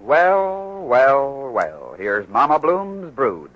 Well, well, well. Here's Mama Bloom's brood.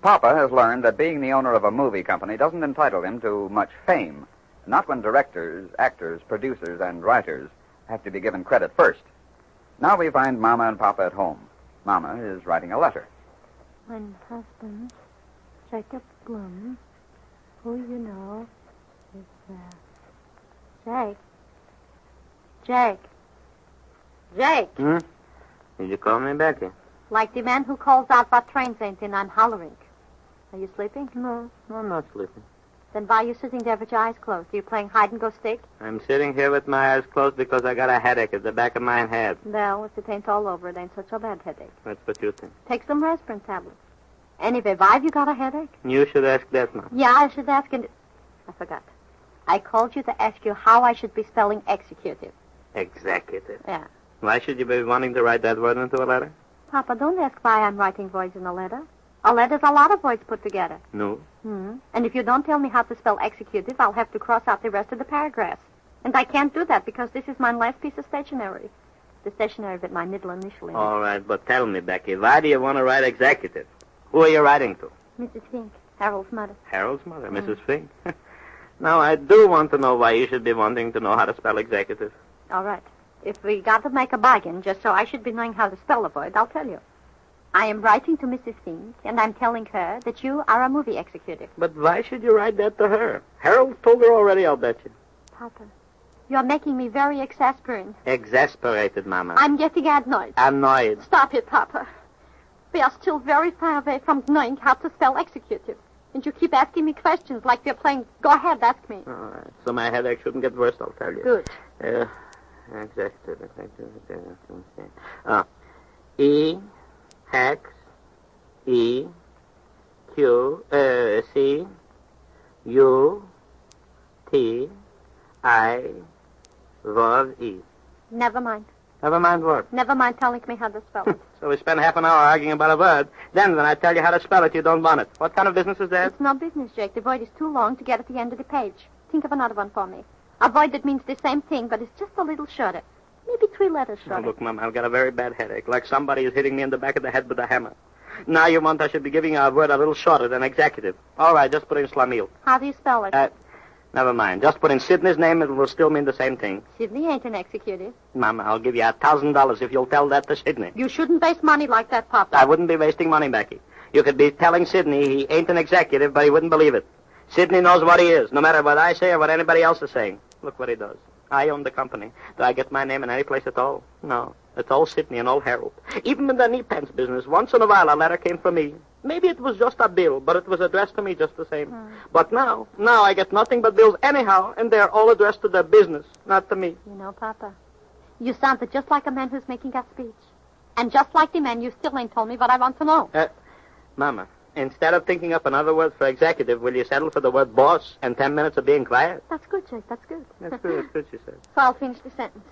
Papa has learned that being the owner of a movie company doesn't entitle him to much fame. Not when directors, actors, producers, and writers have to be given credit first. Now we find Mama and Papa at home. Mama is writing a letter. My husband, Jacob Bloom, who you know is, Jake. Jake. Hmm? Did you call me, Becky? Like the man who calls out what trains ain't in, I'm hollering. Are you sleeping? No, I'm not sleeping. Then why are you sitting there with your eyes closed? Are you playing hide-and-go-stick? I'm sitting here with my eyes closed because I got a headache at the back of my head. Well, if it ain't all over, it ain't such a bad headache. That's what you think. Take some aspirin tablets. Anyway, why have you got a headache? You should ask that, Mom. Yeah, I should ask it. I forgot. I called you to ask you how I should be spelling executive. Executive? Yeah. Why should you be wanting to write that word into a letter? Papa, don't ask why I'm writing words in a letter. A letter's a lot of words put together. No. And if you don't tell me how to spell executive, I'll have to cross out the rest of the paragraphs. And I can't do that because this is my last piece of stationery. The stationery with my middle initial in it. All right, but tell me, Becky, why do you want to write executive? Who are you writing to? Mrs. Fink, Harold's mother. Harold's mother, Mrs. Fink. Now, I do want to know why you should be wanting to know how to spell executive. All right. If we got to make a bargain just so I should be knowing how to spell the word, I'll tell you. I am writing to Mrs. Fink, and I'm telling her that you are a movie executive. But why should you write that to her? Harold told her already, I'll bet you. Papa, you're making me very exasperated. Exasperated, Mama. I'm getting annoyed. Annoyed. Stop it, Papa. We are still very far away from knowing how to spell executive. And you keep asking me questions like we're playing, go ahead, ask me. All right. So my headache shouldn't get worse, I'll tell you. Good. Executive. E, X, E, Q, C, U, T, I, Vav, E. Never mind. Never mind what? Never mind telling me how to spell it. So we spend half an hour arguing about a word. Then when I tell you how to spell it, you don't want it. What kind of business is that? It's no business, Jake. The word is too long to get at the end of the page. Think of another one for me. A word that means the same thing, but it's just a little shorter. Maybe 3 letters shorter. Now, look, Mom, I've got a very bad headache, like somebody is hitting me in the back of the head with a hammer. Now you want I should be giving you a word a little shorter than executive. All right, just put in Slamil. How do you spell it? Never mind. Just put in Sidney's name, it will still mean the same thing. Sidney ain't an executive. Mama, I'll give you $1,000 if you'll tell that to Sidney. You shouldn't waste money like that, Papa. I wouldn't be wasting money, Becky. You could be telling Sidney he ain't an executive, but he wouldn't believe it. Sidney knows what he is, no matter what I say or what anybody else is saying. Look what he does. I own the company. Do I get my name in any place at all? No. It's all Sidney and old Harold. Even in the knee pants business, once in a while a letter came from me. Maybe it was just a bill, but it was addressed to me just the same. But now I get nothing but bills anyhow, and they're all addressed to their business, not to me. You know, Papa, you sounded just like a man who's making that speech. And just like the man, you still ain't told me what I want to know. Mama, instead of thinking up another word for executive, will you settle for the word boss and 10 minutes of being quiet? That's good, Jake, that's good. That's good, she said. So I'll finish the sentence.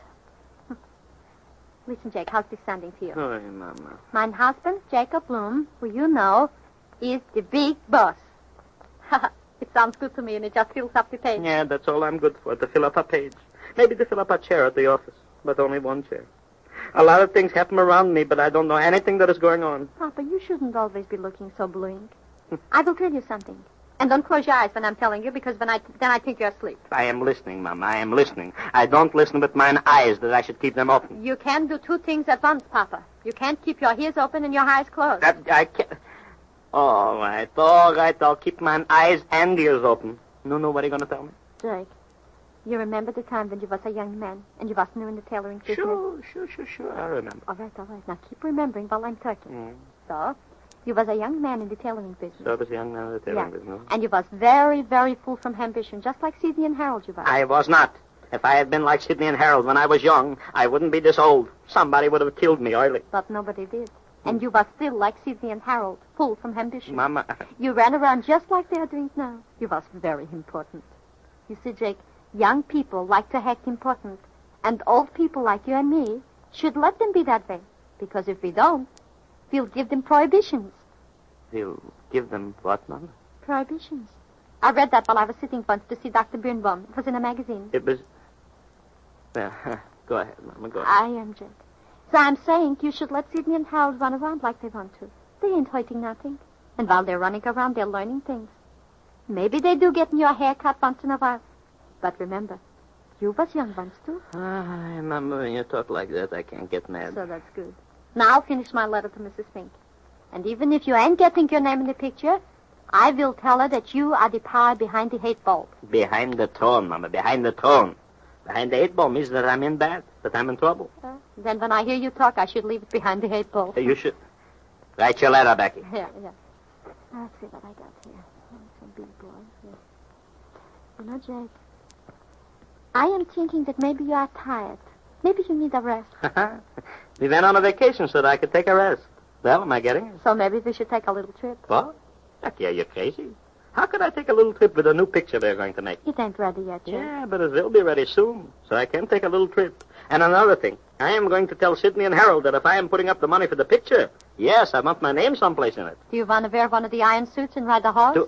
Listen, Jake, how's this sounding to you? Oh, Mama. My husband, Jacob Bloom, who you know, is the big boss. It sounds good to me, and it just fills up the page. Yeah, that's all I'm good for, to fill up a page. Maybe to fill up a chair at the office, but only one chair. A lot of things happen around me, but I don't know anything that is going on. Papa, you shouldn't always be looking so bluing. I will tell you something. And don't close your eyes when I'm telling you, because then I think you're asleep. I am listening, Mama. I am listening. I don't listen with mine eyes that I should keep them open. You can do two things at once, Papa. You can't keep your ears open and your eyes closed. That I can't. All right. I'll keep my eyes and ears open. No, what are you going to tell me? Jake, you remember the time when you was a young man and you was new in the tailoring business? Sure. I remember. All right. Now keep remembering while I'm talking. So, you was a young man in the tailoring business. So I was a young man in the tailoring business. And you was very, very full from ambition, just like Sidney and Harold you was. I was not. If I had been like Sidney and Harold when I was young, I wouldn't be this old. Somebody would have killed me early. But nobody did. And you was still like Sidney and Harold, full from ambition. Mama. You ran around just like they are doing now. You was very important. You see, Jake, young people like to act important. And old people like you and me should let them be that way. Because if we don't, we'll give them prohibitions. You'll give them what, Mama? Prohibitions. I read that while I was sitting once to see Dr. Birnbaum. It was in a magazine. It was... Well, go ahead, Mama, go ahead. I am, Jake. So I'm saying you should let Sidney and Harold run around like they want to. They ain't hurting nothing. And while they're running around, they're learning things. Maybe they do get in your hair cut once in a while. But remember, you was young once, too. Mama, when you talk like that, I can't get mad. So that's good. Now I'll finish my letter to Mrs. Fink. And even if you ain't getting your name in the picture, I will tell her that you are the power behind the hate bulb. Behind the tone, Mama, behind the tone. Behind the 8-ball means that I'm in bad, that I'm in trouble. Then when I hear you talk, I should leave it behind the 8-ball. You should write your letter, Becky. Yeah. Let's see what I got here. It's a big boy. Yeah. You know, Jake, I am thinking that maybe you are tired. Maybe you need a rest. We went on a vacation so that I could take a rest. Well, am I getting it? So maybe we should take a little trip. What? Becky, are you crazy? How could I take a little trip with a new picture they're going to make? It ain't ready yet, Jake. Yeah, but it will be ready soon, so I can take a little trip. And another thing, I am going to tell Sidney and Harold that if I am putting up the money for the picture, yes, I want my name someplace in it. Do you want to wear one of the iron suits and ride the horse?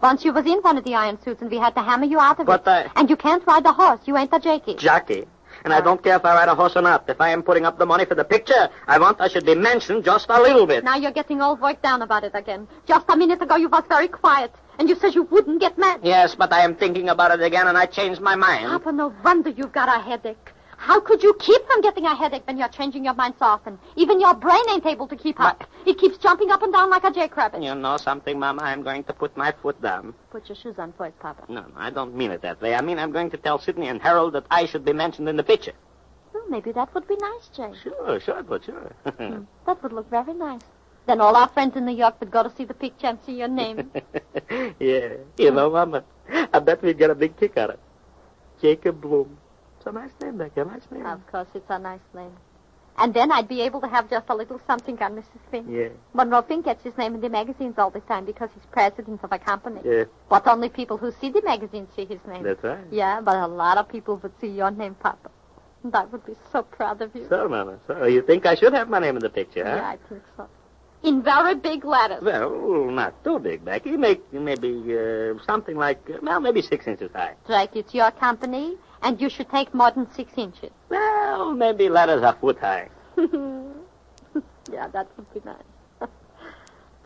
Once you was in one of the iron suits and we had to hammer you out of it. And you can't ride the horse. You ain't a jockey. Jockey? And I don't care if I ride a horse or not. If I am putting up the money for the picture, I should be mentioned just a little bit. Now you're getting all worked down about it again. Just a minute ago you was very quiet. And you said you wouldn't get mad. Yes, but I am thinking about it again, and I changed my mind. Papa, no wonder you've got a headache. How could you keep from getting a headache when you're changing your mind so often? Even your brain ain't able to keep up. It keeps jumping up and down like a jackrabbit. You know something, Mama? I'm going to put my foot down. Put your shoes on first, Papa. No, I don't mean it that way. I mean I'm going to tell Sidney and Harold that I should be mentioned in the picture. Well, maybe that would be nice, Jay. Sure, it would, sure. That would look very nice. Then all our friends in New York would go to see the picture and see your name. Yeah. You know, Mama, I bet we'd get a big kick out of it. Jacob Bloom. It's a nice name, Becky, a nice name. Of course, it's a nice name. And then I'd be able to have just a little something on Mrs. Fink. Yeah. Monroe Fink gets his name in the magazines all the time because he's president of a company. Yeah. But only people who see the magazines see his name. That's right. Yeah, but a lot of people would see your name, Papa. And I would be so proud of you. So, Mama, you think I should have my name in the picture, huh? Yeah, I think so. In very big letters. Well, not too big, Becky. Maybe something like, maybe 6 inches high. Drake, it's your company, and you should take more than 6 inches. Well, maybe letters a foot high. Yeah, that would be nice.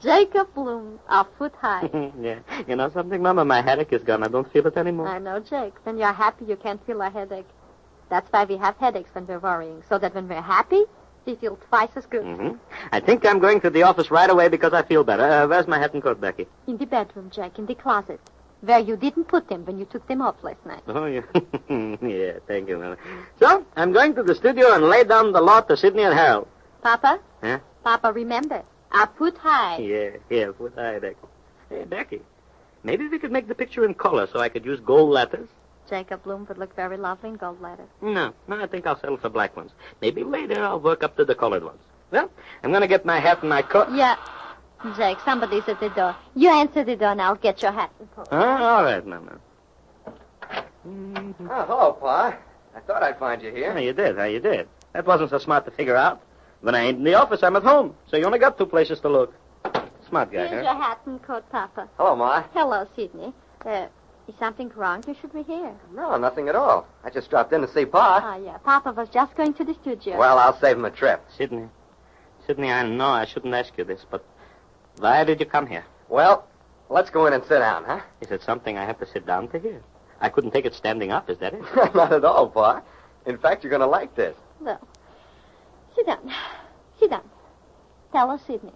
Jacob Bloom, a foot high. Yeah. You know something, Mama? My headache is gone. I don't feel it anymore. I know, Jake. When you're happy, you can't feel a headache. That's why we have headaches when we're worrying, so that when we're happy, we feel twice as good. Mm-hmm. I think I'm going to the office right away because I feel better. Where's my hat and coat, Becky? In the bedroom, Jack, in the closet, where you didn't put them when you took them off last night. Oh, yeah. Yeah, thank you, Mama. So, I'm going to the studio and lay down the law to Sidney and Harold. Papa? Huh? Papa, remember, a foot high. Yeah, foot high, Becky. Hey, Becky, maybe we could make the picture in color so I could use gold letters. Jacob Bloom would look very lovely in gold letters. No, I think I'll settle for black ones. Maybe later I'll work up to the colored ones. Well, I'm going to get my hat and my coat. Yeah. Jake, somebody's at the door. You answer the door and I'll get your hat and coat. All right, Mama. Oh, hello, Pa. I thought I'd find you here. Oh, you did. That wasn't so smart to figure out. When I ain't in the office, I'm at home. So you only got 2 places to look. Smart guy, Here's huh? your hat and coat, Papa. Hello, Ma. Hello, Sidney. Is something wrong? You should be here. No, nothing at all. I just dropped in to see Pa. Oh, yeah. Papa was just going to the studio. Well, I'll save him a trip. Sidney, I know I shouldn't ask you this, but why did you come here? Well, let's go in and sit down, huh? Is it something I have to sit down to hear? I couldn't take it standing up, is that it? Not at all, Pa. In fact, you're going to like this. Well, sit down. Sit down. Tell us, Sidney.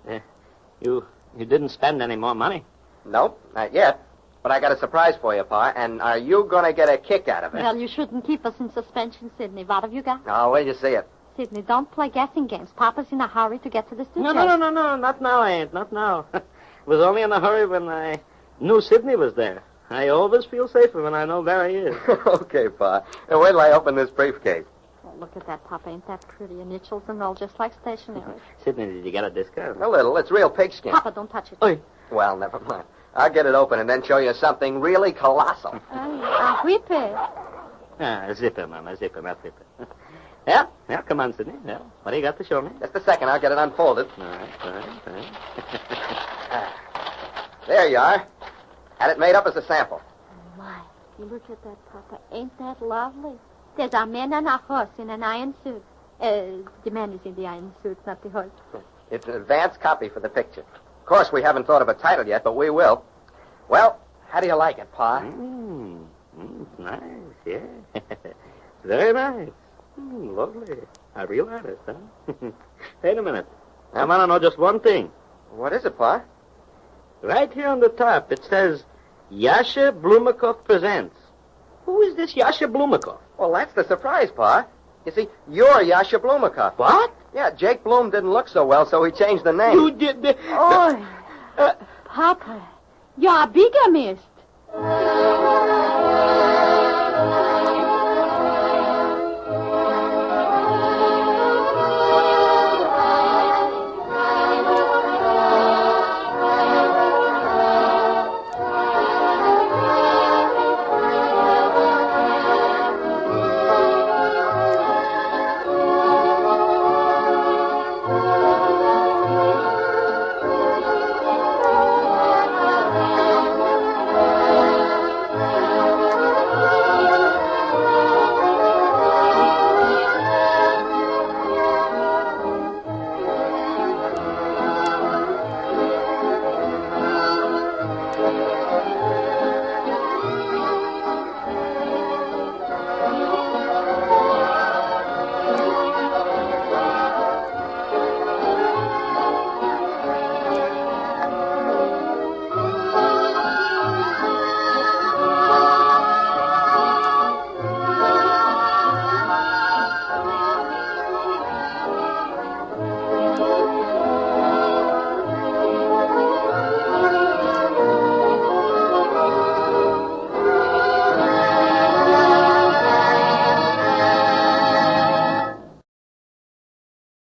You didn't spend any more money. Nope, not yet. But I got a surprise for you, Pa, and are you going to get a kick out of it? Well, you shouldn't keep us in suspension, Sidney. What have you got? Oh, wait till you see it. Sidney, don't play guessing games. Papa's in a hurry to get to the studio. No, not now, I ain't. Not now. I was only in a hurry when I knew Sidney was there. I always feel safer when I know where he is. Okay, Pa. Now, wait till I open this briefcase. Oh, look at that, Papa. Ain't that pretty? Initials and all, just like stationery. Sidney, did you get a discount? A little. It's real pigskin. Papa, don't touch it. Oi. Well, never mind. I'll get it open and then show you something really colossal. A whippet. A zipper, Mama, a zipper, not zipper. Yeah, come on, Sidney. Yeah. What do you got to show me? Just a second. I'll get it unfolded. All right. There you are. Had it made up as a sample. My, you look at that, Papa. Ain't that lovely? There's a man and a horse in an iron suit. The man is in the iron suit, not the horse. It's an advance copy for the picture. Of course, we haven't thought of a title yet, but we will. Well, how do you like it, Pa? It's nice, yeah. Very nice. Lovely. A real artist, huh? Wait a minute. I want to know just one thing. What is it, Pa? Right here on the top, it says, Yasha Blumenkoff presents. Who is this Yasha Blumenkoff? Well, that's the surprise, Pa. You see, you're Yasha Blumenkoff. What? Yeah, Jake Bloom didn't look so well, so he changed the name. You did... Oh, Papa, you're a bigamist.